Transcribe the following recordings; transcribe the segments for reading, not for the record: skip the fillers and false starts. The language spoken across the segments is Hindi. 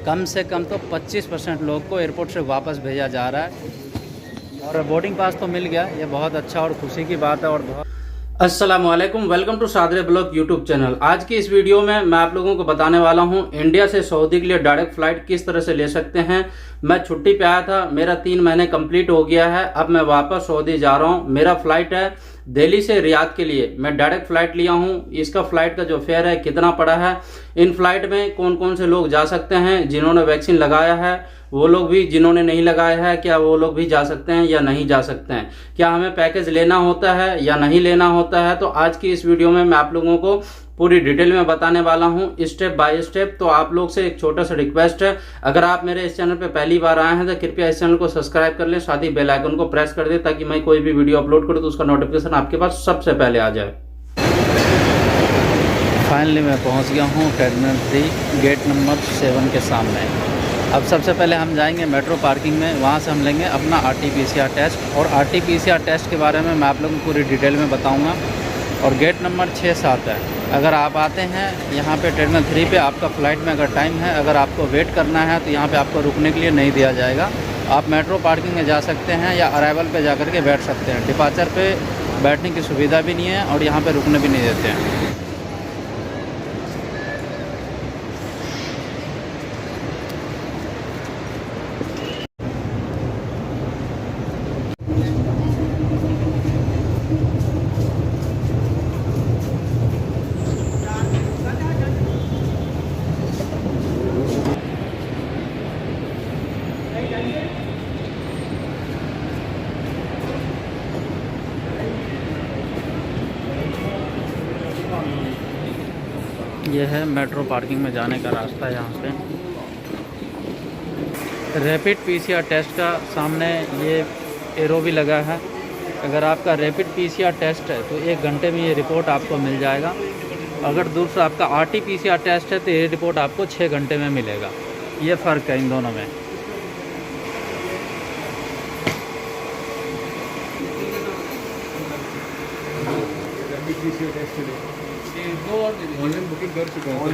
कम से कम तो 25% लोग को एयरपोर्ट से वापस भेजा जा रहा है और बोर्डिंग पास तो मिल गया। ये बहुत अच्छा और खुशी की बात है। और बहुत अस्सलामुअलैकुम, वेलकम टू सादरे ब्लॉग यूट्यूब चैनल। आज की इस वीडियो में मैं आप लोगों को बताने वाला हूं इंडिया से सऊदी के लिए डायरेक्ट फ्लाइट किस तरह से ले सकते हैं। मैं छुट्टी पे आया था, मेरा 3 महीने कंप्लीट हो गया है। अब मैं वापस सऊदी जा रहा हूं। मेरा फ्लाइट है दिल्ली से रियाद के लिए। मैं डायरेक्ट फ्लाइट लिया हूं। इसका फ्लाइट का जो फेयर है कितना पड़ा है, इन फ्लाइट में कौन कौन से लोग जा सकते हैं, जिन्होंने वैक्सीन लगाया है वो लोग भी, जिन्होंने नहीं लगाया है क्या वो लोग भी जा सकते हैं या नहीं जा सकते हैं, क्या हमें पैकेज लेना होता है या नहीं लेना होता है। तो आज की इस वीडियो में मैं आप लोगों को पूरी डिटेल में बताने वाला हूं, स्टेप बाय स्टेप। तो आप लोग से एक छोटा सा रिक्वेस्ट है, अगर आप मेरे इस चैनल पे पहली बार आए हैं तो कृपया इस चैनल को सब्सक्राइब कर लें, साथ ही बेल आइकन को प्रेस कर दें ताकि मैं कोई भी वीडियो अपलोड करूं तो उसका नोटिफिकेशन आपके पास सबसे पहले आ जाए। फाइनली मैं पहुंच गया हूं टर्मिनल 3 गेट नंबर 7 के सामने। अब सबसे पहले हम जाएंगे मेट्रो पार्किंग में, वहां से हम लेंगे अपना RT-PCR टेस्ट। और RT-PCR टेस्ट के बारे में मैं आप लोगों को पूरी डिटेल में बताऊंगा। और गेट नंबर 6-7 है। अगर आप आते हैं यहाँ पे टर्मिनल 3 पे, आपका फ़्लाइट में अगर टाइम है, अगर आपको वेट करना है तो यहाँ पे आपको रुकने के लिए नहीं दिया जाएगा। आप मेट्रो पार्किंग में जा सकते हैं या अराइवल पे जा कर के बैठ सकते हैं। डिपार्चर पे बैठने की सुविधा भी नहीं है और यहाँ पे रुकने भी नहीं देते हैं। यह है मेट्रो पार्किंग में जाने का रास्ता। यहाँ पे रैपिड PCR टेस्ट का सामने ये एरो भी लगा है। अगर आपका रैपिड PCR टेस्ट है तो 1 घंटे में ये रिपोर्ट आपको मिल जाएगा। अगर दूसरा आपका RT-PCR टेस्ट है तो ये रिपोर्ट आपको 6 घंटे में मिलेगा। ये फ़र्क है इन दोनों में। ऑनलाइन बुकिंग कर चुका हूँ।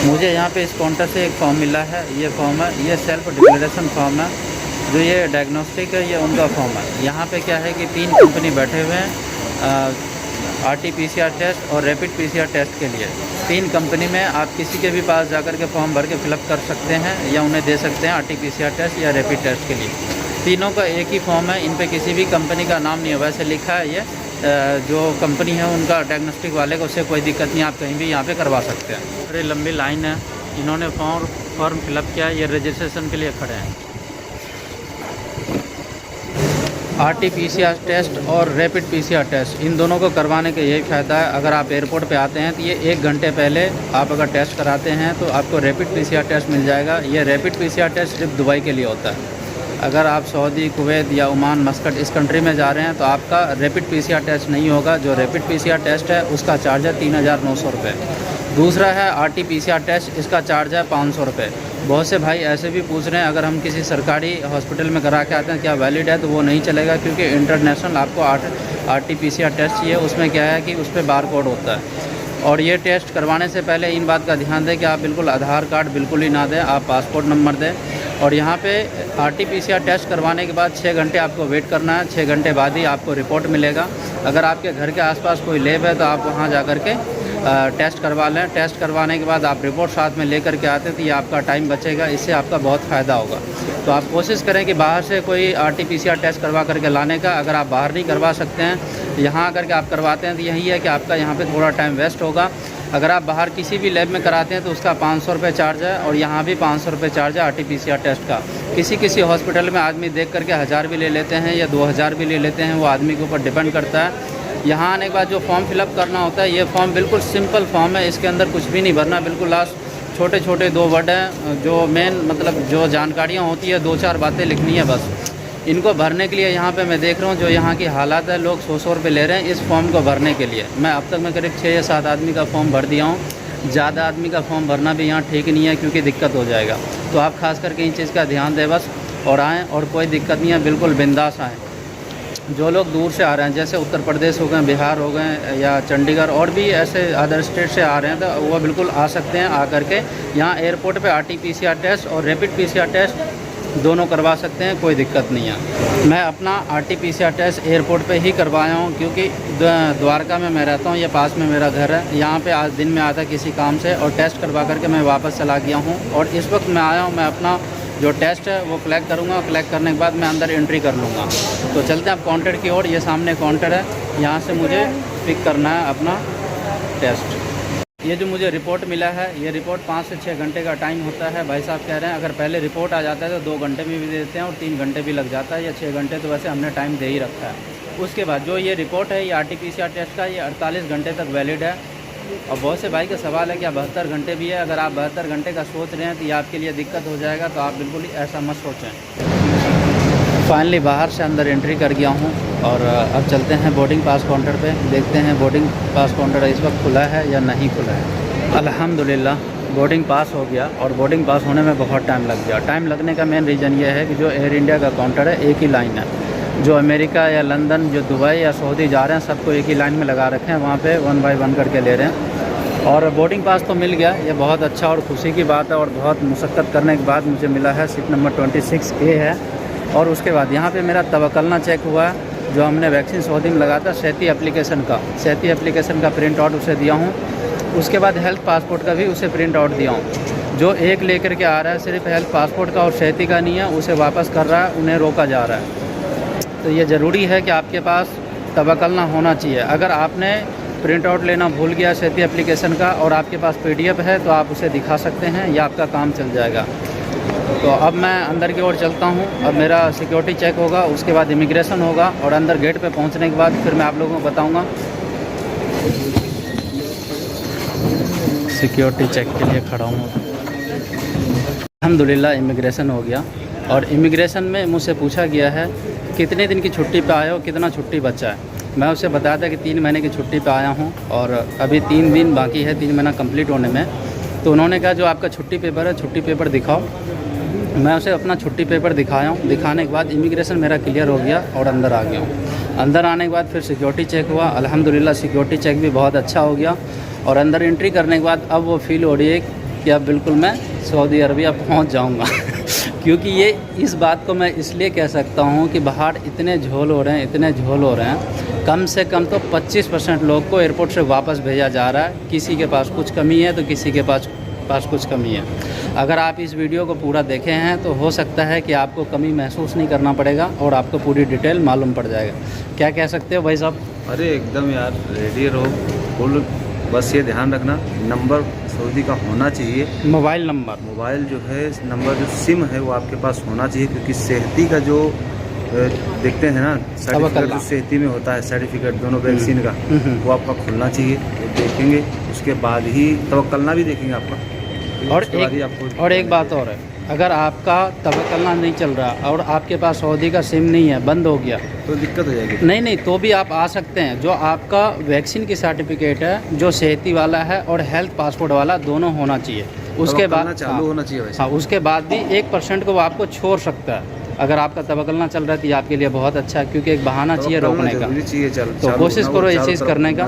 मुझे यहाँ पे इस काउंटर से एक फॉर्म मिला है। ये फॉर्म है, ये सेल्फ डिक्लेरेशन फॉर्म है। जो ये डायग्नोस्टिक है ये उनका फॉर्म है। यहाँ पे क्या है कि 3 कंपनी बैठे हुए हैं RT-PCR टेस्ट और रैपिड PCR टेस्ट के लिए। 3 कंपनी में आप किसी के भी पास जाकर के फॉर्म भर के फिलअप कर सकते हैं या उन्हें दे सकते हैं RT-PCR टेस्ट या रैपिड टेस्ट के लिए। तीनों का एक ही फॉर्म है। इन पे किसी भी कंपनी का नाम नहीं है, वैसे लिखा है। ये जो कंपनी है उनका डायग्नोस्टिक वाले को, उससे कोई दिक्कत नहीं, आप कहीं भी यहाँ पे करवा सकते हैं। अरे लंबी लाइन है, इन्होंने फॉर्म फिलअप किया है, ये रजिस्ट्रेशन के लिए खड़े हैं। RT-PCR टेस्ट और रैपिड PCR टेस्ट, इन दोनों को करवाने का यही फ़ायदा है। अगर आप एयरपोर्ट पे आते हैं तो ये 1 घंटे पहले आप अगर टेस्ट कराते हैं तो आपको रैपिड PCR टेस्ट मिल जाएगा। ये रैपिड PCR टेस्ट सिर्फ दुबई के लिए होता है। अगर आप सऊदी, कुवैत या ओमान, मस्कट इस कंट्री में जा रहे हैं तो आपका रैपिड PCR टेस्ट नहीं होगा। जो रैपिड PCR टेस्ट है उसका चार्ज है 3,900 रुपये। दूसरा है RT-PCR टेस्ट, इसका चार्ज है 500 रुपये। बहुत से भाई ऐसे भी पूछ रहे हैं अगर हम किसी सरकारी हॉस्पिटल में करा के आते हैं क्या वैलिड है, तो वो नहीं चलेगा क्योंकि इंटरनेशनल आपको RT-PCR टेस्ट चाहिए। उसमें क्या है कि उस पर बार कोड होता है। और ये टेस्ट करवाने से पहले इन बात का ध्यान दें कि आप बिल्कुल आधार कार्ड बिल्कुल ही ना दें, आप पासपोर्ट नंबर दें। और यहाँ पे RT-PCR टेस्ट करवाने के बाद 6 घंटे आपको वेट करना है। 6 घंटे बाद ही आपको रिपोर्ट मिलेगा। अगर आपके घर के आसपास कोई लैब है तो आप वहाँ जा कर के टेस्ट करवा लें। टेस्ट करवाने के बाद आप रिपोर्ट साथ में लेकर के आते हैं तो ये आपका टाइम बचेगा, इससे आपका बहुत फ़ायदा होगा। तो आप कोशिश करें कि बाहर से कोई RT-PCR टेस्ट करवा करके लाने का। अगर आप बाहर नहीं करवा सकते हैं, यहाँ आकर के आप करवाते हैं तो यही है कि आपका यहाँ पे थोड़ा टाइम वेस्ट होगा। अगर आप बाहर किसी भी लैब में कराते हैं तो उसका 500 रुपये चार्ज है और यहाँ भी 500 रुपये चार्ज है RT-PCR टेस्ट का। किसी हॉस्पिटल में आदमी देख करके 1000 भी ले लेते हैं या 2000 भी ले लेते हैं, वो आदमी के ऊपर डिपेंड करता है। यहाँ आने के बाद जो फॉर्म फिलअप करना होता है, ये फॉर्म बिल्कुल सिंपल फॉर्म है। इसके अंदर कुछ भी नहीं भरना, बिल्कुल लास्ट छोटे छोटे 2 वर्ड हैं। जो मेन मतलब जो जानकारियाँ होती है 2-4 बातें लिखनी है बस। इनको भरने के लिए यहाँ पे मैं देख रहा हूँ जो यहाँ की हालात है, लोग 100 रुपये ले रहे हैं इस फॉर्म को भरने के लिए। मैं अब तक मैं करीब 6 या 7 आदमी का फॉर्म भर दिया हूँ। ज़्यादा आदमी का फॉर्म भरना भी यहाँ ठीक नहीं है क्योंकि दिक्कत हो जाएगा। तो आप खास करके इन चीज़ का ध्यान दें बस और आएँ, और कोई दिक्कत नहीं है, बिल्कुल बिंदास आएँ। जो लोग दूर से आ रहे हैं, जैसे उत्तर प्रदेश हो गए, बिहार हो गए या चंडीगढ़ और भी ऐसे अदर स्टेट से आ रहे हैं, तो वो बिल्कुल आ सकते हैं। आकर के यहाँ एयरपोर्ट पे RT-PCR टेस्ट और रैपिड PCR टेस्ट दोनों करवा सकते हैं, कोई दिक्कत नहीं है। मैं अपना RT-PCR टेस्ट एयरपोर्ट पे ही करवाया हूँ, क्योंकि द्वारका में मैं रहता हूँ, ये पास में मेरा घर है। यहाँ पे आज दिन में आया था किसी काम से और टेस्ट करवा करके मैं वापस चला गया हूँ। और इस वक्त मैं आया हूँ, मैं अपना जो टेस्ट है वो कलेक्ट करूँगा। कलेक्ट करने के बाद मैं अंदर एंट्री कर लूँगा। तो चलते हैं अब काउंटर की ओर। ये सामने काउंटर है, यहाँ से मुझे पिक करना है अपना टेस्ट। ये जो मुझे रिपोर्ट मिला है, ये रिपोर्ट 5 से 6 घंटे का टाइम होता है। भाई साहब कह रहे हैं अगर पहले रिपोर्ट आ जाता है तो 2 घंटे में भी देते हैं और 3 घंटे भी लग जाता है, या 6 घंटे तो वैसे हमने टाइम दे ही रखा है। उसके बाद जो ये रिपोर्ट है, ये RT-PCR टेस्ट का, ये 48 घंटे तक वैलिड है। और बहुत से भाई का सवाल है कि 72 घंटे भी है। अगर आप 72 घंटे का सोच रहे हैं तो ये आपके लिए दिक्कत हो जाएगा, तो आप बिल्कुल ऐसा मत सोचें। फाइनली बाहर से अंदर एंट्री कर गया हूँ और अब चलते हैं बोर्डिंग पास काउंटर पे। देखते हैं बोर्डिंग पास काउंटर इस वक्त खुला है या नहीं खुला है। अल्हम्दुलिल्लाह बोर्डिंग पास हो गया, और बोर्डिंग पास होने में बहुत टाइम लग गया। टाइम लगने का मेन रीज़न ये है कि जो एयर इंडिया का काउंटर है, एक ही लाइन है। जो अमेरिका या लंदन, जो दुबई या सऊदी जा रहे हैं, सबको एक ही लाइन में लगा रखे हैं। वहाँ पे 1 बाय 1 करके ले रहे हैं। और बोर्डिंग पास तो मिल गया, ये बहुत अच्छा और खुशी की बात है। और बहुत मुशक्क़त करने के बाद मुझे मिला है। सीट नंबर 26A है। और उसके बाद यहाँ पे मेरा तवक्कलना चेक हुआ है। जो हमने वैक्सीन सऊदी में लगाया था, सेहती एप्लीकेशन का प्रिंट आउट उसे दिया हूँ। उसके बाद हेल्थ पासपोर्ट का भी उसे प्रिंट आउट दिया हूँ। जो एक लेकर के आ रहा है, सिर्फ हेल्थ पासपोर्ट का और सेहती का नहीं है, उसे वापस कर रहा है, उन्हें रोका जा रहा है। तो ये ज़रूरी है कि आपके पास तवक्कलना होना चाहिए। अगर आपने प्रिंट आउट लेना भूल गया सेहती एप्लीकेशन का और आपके पास PDF है, तो आप उसे दिखा सकते हैं, या आपका काम चल जाएगा। तो अब मैं अंदर की ओर चलता हूँ। अब मेरा सिक्योरिटी चेक होगा, उसके बाद इमिग्रेशन होगा, और अंदर गेट पे पहुँचने के बाद फिर मैं आप लोगों को बताऊँगा। सिक्योरिटी चेक के लिए खड़ा हूँ। अल्हम्दुलिल्लाह इमिग्रेशन हो गया, और इमिग्रेशन में मुझसे पूछा गया है कितने दिन की छुट्टी पे आए हो, कितना छुट्टी बचा है। मैं उसे बताया था कि 3 महीने की छुट्टी पे आया हूँ, और अभी 3 दिन बाकी है 3 महीना कंप्लीट होने में। तो उन्होंने कहा जो आपका छुट्टी पेपर है, छुट्टी पेपर दिखाओ। मैं उसे अपना छुट्टी पेपर दिखाया हूँ। दिखाने के बाद इमिग्रेशन मेरा क्लियर हो गया और अंदर आ गया हूँ। अंदर आने के बाद फिर सिक्योरिटी चेक हुआ। अल्हम्दुलिल्लाह सिक्योरिटी चेक भी बहुत अच्छा हो गया। और अंदर एंट्री करने के बाद अब वो फील हो रही है कि अब बिल्कुल मैं सऊदी अरबिया पहुँच जाऊँगा। क्योंकि ये इस बात को मैं इसलिए कह सकता हूँ कि बाहर इतने झोल हो रहे हैं, कम से कम तो 25% लोग को एयरपोर्ट से वापस भेजा जा रहा है। किसी के पास कुछ कमी है तो किसी के पास कुछ कमी है। अगर आप इस वीडियो को पूरा देखे हैं तो हो सकता है कि आपको कमी महसूस नहीं करना पड़ेगा और आपको पूरी डिटेल मालूम पड़ जाएगा। क्या कह सकते हो भाई साहब? अरे एकदम यार, रेडी रहो फुल। बस ये ध्यान रखना, नंबर सऊदी का होना चाहिए। मोबाइल नंबर जो है नंबर, जो सिम है वो आपके पास होना चाहिए। क्योंकि सेहती का जो देखते हैं ना सर्टिफिकेट, जो सेहती में होता है सर्टिफिकेट दोनों वैक्सीन का, वो आपका खुलना चाहिए। वो देखेंगे, उसके बाद ही तवक्कलना भी देखेंगे आपका। और एक बात और है, अगर आपका तवक्कलना नहीं चल रहा और आपके पास सऊदी का सिम नहीं है, बंद हो गया, तो दिक्कत हो जाएगी। नहीं तो भी आप आ सकते हैं। जो आपका वैक्सीन की सर्टिफिकेट है, जो सेहती वाला है और हेल्थ पासपोर्ट वाला, दोनों होना चाहिए। उसके बाद चालू होना चाहिए वैसे। हाँ, उसके बाद भी 1% को वो आपको छोड़ सकता है। अगर आपका तवक्कलना चल रहा है तो ये आपके लिए बहुत अच्छा है, क्योंकि एक बहाना चाहिए रोकने का। तो कोशिश करो ये चीज़ करने का।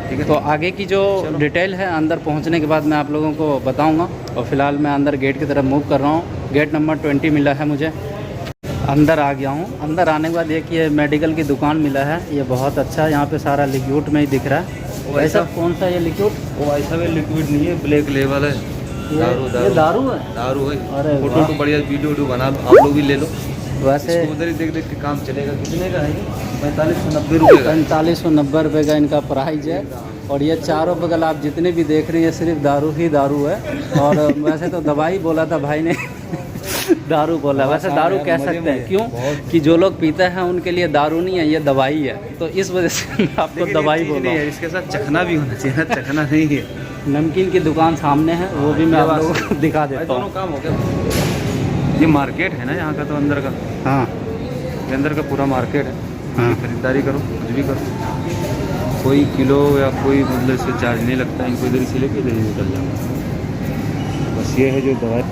ठीक है। तो आगे की जो डिटेल है अंदर पहुंचने के बाद मैं आप लोगों को बताऊंगा। और फ़िलहाल मैं अंदर गेट की तरफ मूव कर रहा हूं। गेट नंबर 20 मिला है मुझे। अंदर आ गया हूं। अंदर आने के बाद ये मेडिकल की दुकान मिला है। ये बहुत अच्छा है, यहाँ पे सारा लिक्विड में ही दिख रहा है। वैसा कौन सा ये लिक्विड? वो ऐसा भी लिक्विड नहीं है, ब्लैक लेवल है। दारू है। अरे फोटो बढ़िया वीडियो बना, आप लोग भी ले लो। वैसे उधर ही देख के काम चलेगा। कितने का है? 4590 रुपये। 4590 रुपये का इनका प्राइस है। और ये चारों बगल आप जितने भी देख रहे हैं, सिर्फ दारू ही दारू है। और वैसे तो दवाई बोला था भाई ने दारू बोला। वैसे दारू कह सकते हैं, क्यों कि जो लोग पीते हैं उनके लिए दारू नहीं है, ये दवाई है। तो इस वजह से आपको दवाई बोला है। इसके साथ चखना भी होना चाहिए। चखना नहीं है। नमकीन की दुकान सामने है, वो भी मैं आप लोगों को दिखा देता हूँ। दोनों काम हो गया। ये मार्केट है ना यहाँ का, तो अंदर का। हाँ, ये अंदर का पूरा मार्केट है। हाँ। खरीदारी करो, कुछ भी करो, कोई किलो या कोई मतलब से चार्ज नहीं लगता। इनको इधर से लेके इधर ही निकल जाओ। बस ये है जो दवाई।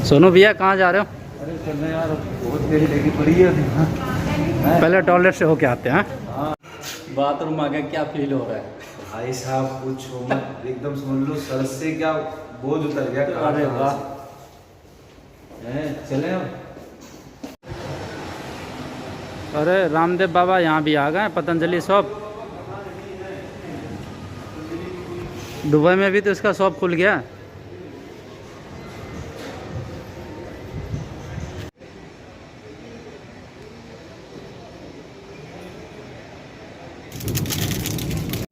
सोनू भैया कहाँ जा रहे हो? अरे चल रहे यार, बहुत देरी लगी पड़ी है। पहले टॉयलेट से होके आते हैं। हाँ बाथरूम आ गया, क्या फील हो रहा है? भाई साहब पूछो मत, एकदम समझ लो सर से क्या बोझ उतर गया। अरे वाह, चले अब। अरे रामदेव बाबा यहाँ भी आ गए, पतंजलि शॉप। दुबई में भी तो इसका शॉप खुल गया।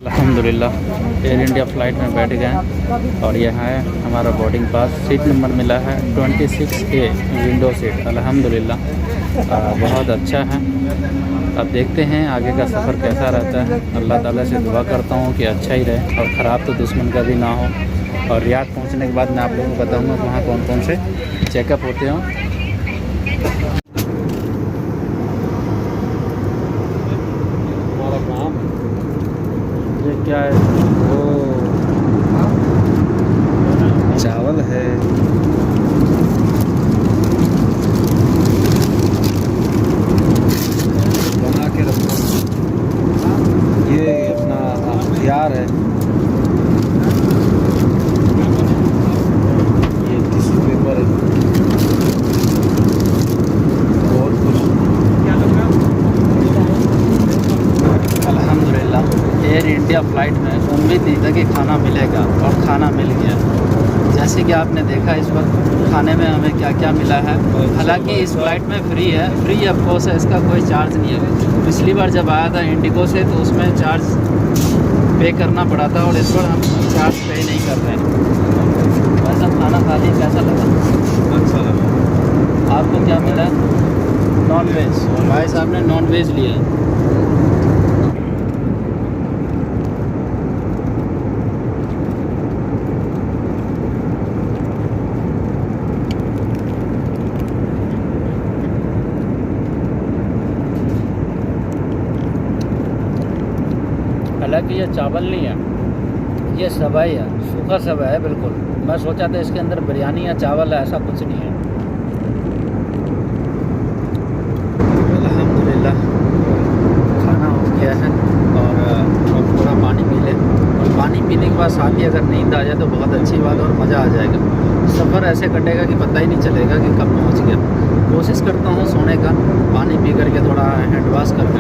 अल्हम्दुलिल्लाह एयर इंडिया फ़्लाइट में बैठ गए और यह है हमारा बोर्डिंग पास। सीट नंबर मिला है 26A, विंडो सीट। अल्हम्दुलिल्लाह बहुत अच्छा है। अब देखते हैं आगे का सफ़र कैसा रहता है। अल्लाह ताला से दुआ करता हूँ कि अच्छा ही रहे और ख़राब तो दुश्मन का भी ना हो। और रियाद पहुँचने के बाद मैं आप लोगों को बताऊँगा वहाँ कौन कौन से चेकअप होते हैं। क्या है वो? चावल है, बना के रखो। ये अपना हथियार है, ये टिश्यू पेपर है, और कुछ। अल्हम्दुलिल्लाह एयर इंडिया फ़्लाइट में उम्मीद नहीं था कि खाना मिलेगा और खाना मिल गया। जैसे कि आपने देखा इस वक्त खाने में हमें क्या क्या मिला है। हालांकि इस फ़्लाइट में फ्री है, फ्री ऑफ कोर्स है, इसका कोई चार्ज नहीं है। पिछली बार जब आया था इंडिगो से तो उसमें चार्ज पे करना पड़ा था और इस बार हम चार्ज पे नहीं कर रहे हैं। वैसा खाना खा लिया, कैसा लगा? अच्छा लगा। आपको क्या मिला? Non veg. भाई साहब ने नॉन वेज लिया। हालांकि ये चावल नहीं है, ये सवाई है, सूखा सवाई है बिल्कुल। मैं सोचा था इसके अंदर बिरयानी या चावल है, ऐसा कुछ नहीं है। अल्हम्दुलिल्लाह खाना हो गया है और अब थोड़ा पानी पी लें। और पानी पीने के बाद साथ ही अगर नींद आ जाए तो बहुत अच्छी बात और मज़ा आ जाएगा। सफ़र ऐसे कटेगा कि पता ही नहीं चलेगा कि कब पहुँच गया। कोशिश करता हूँ सोने का, पानी पी करके थोड़ा हैंड वॉश कर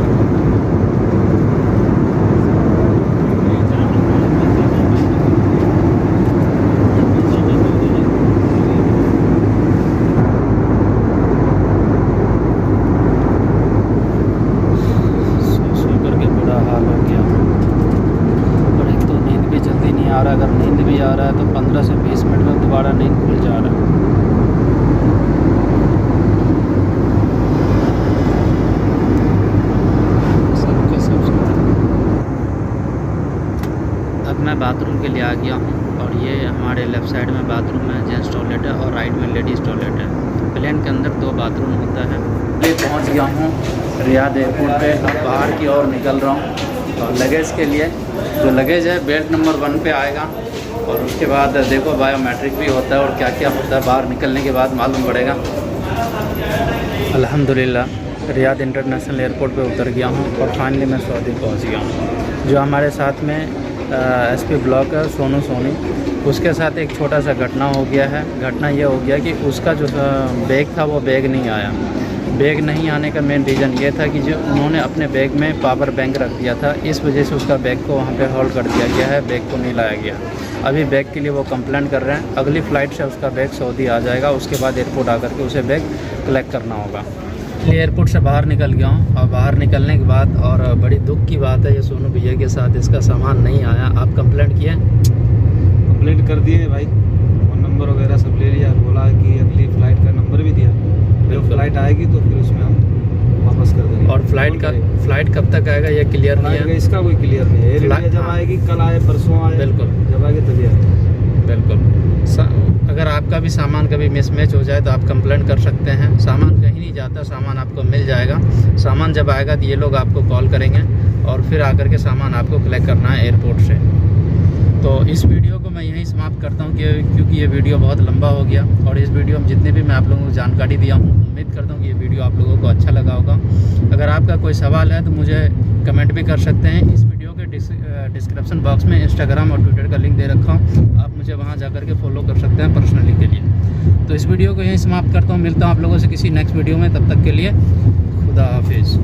आ रहा है। अगर नींद भी आ रहा है तो 15 से 20 मिनट में दोबारा नींद खुल जा रहा है। अब मैं बाथरूम के लिए आ गया हूँ और ये हमारे लेफ़्ट साइड में बाथरूम है, जेंट्स टॉयलेट है, और राइट में लेडीज़ टॉयलेट है। प्लेन के अंदर 2 बाथरूम होता है। मैं पहुँच गया हूँ रियाद एयरपोर्ट पे। अब बाहर की ओर निकल रहा हूँ और लगेज के लिए। जो लगेज है बेल्ट नंबर 1 पे आएगा और उसके बाद देखो बायोमेट्रिक भी होता है और क्या क्या होता है, बाहर निकलने के बाद मालूम पड़ेगा। अल्हम्दुलिल्लाह रियाद इंटरनेशनल एयरपोर्ट पे उतर गया हूँ और फाइनली मैं सऊदी पहुँच गया हूँ। जो हमारे साथ में SP ब्लॉक है सोनू सोनी, उसके साथ एक छोटा सा घटना हो गया है। घटना ये हो गया कि उसका जो बैग था वो बैग नहीं आया। बैग नहीं आने का मेन रीज़न ये था कि जो उन्होंने अपने बैग में पावर बैंक रख दिया था, इस वजह से उसका बैग को वहाँ पे होल्ड कर दिया गया है, बैग को नहीं लाया गया। अभी बैग के लिए वो कंप्लेंट कर रहे हैं। अगली फ़्लाइट से उसका बैग सऊदी आ जाएगा, उसके बाद एयरपोर्ट आकर के उसे बैग कलेक्ट करना होगा। एयरपोर्ट से बाहर निकल गया हूँ और बाहर निकलने के बाद और बड़ी दुख की बात है ये सोनू भैया के साथ, इसका सामान नहीं आया। आप कंप्लेंट किए? कंप्लेंट कर दिए भाई, फ़ोन नंबर वगैरह सब ले लिया। बोला कि अगली फ़्लाइट का नंबर भी दिया, जब फ्लाइट आएगी तो फिर उसमें हम वापस कर देंगे। और फ्लाइट कब तक आएगा ये क्लियर नहीं है? इसका कोई क्लियर नहीं है। एयर इंडिया जब आएगी, कल आए परसों आए, बिल्कुल जब आएगी तभी आएगी। बिल्कुल। अगर आपका भी सामान कभी मिसमैच हो जाए तो आप कंप्लेंट कर सकते हैं। सामान कहीं नहीं जाता, सामान आपको मिल जाएगा। सामान जब आएगा तो ये लोग आपको कॉल करेंगे और फिर आकर के सामान आपको कलेक्ट करना है एयरपोर्ट से। तो इस वीडियो को मैं यहीं समाप्त समाप्त करता हूँ क्योंकि ये वीडियो बहुत लंबा हो गया, और इस वीडियो में जितने भी मैं आप लोगों को जानकारी दिया हूँ, उम्मीद करता हूँ कि ये वीडियो आप लोगों को अच्छा लगा होगा। अगर आपका कोई सवाल है तो मुझे कमेंट भी कर सकते हैं। इस वीडियो के डिस्क्रिप्शन बॉक्स में इंस्टाग्राम और ट्विटर का लिंक दे रखा हूँ, आप मुझे वहाँ जा कर के फॉलो कर सकते हैं पर्सनली के लिए। तो इस वीडियो को यहीं समाप्त करता हूँ, मिलता हूँ आप लोगों से किसी नेक्स्ट वीडियो में, तब तक के लिए खुदा हाफिज़।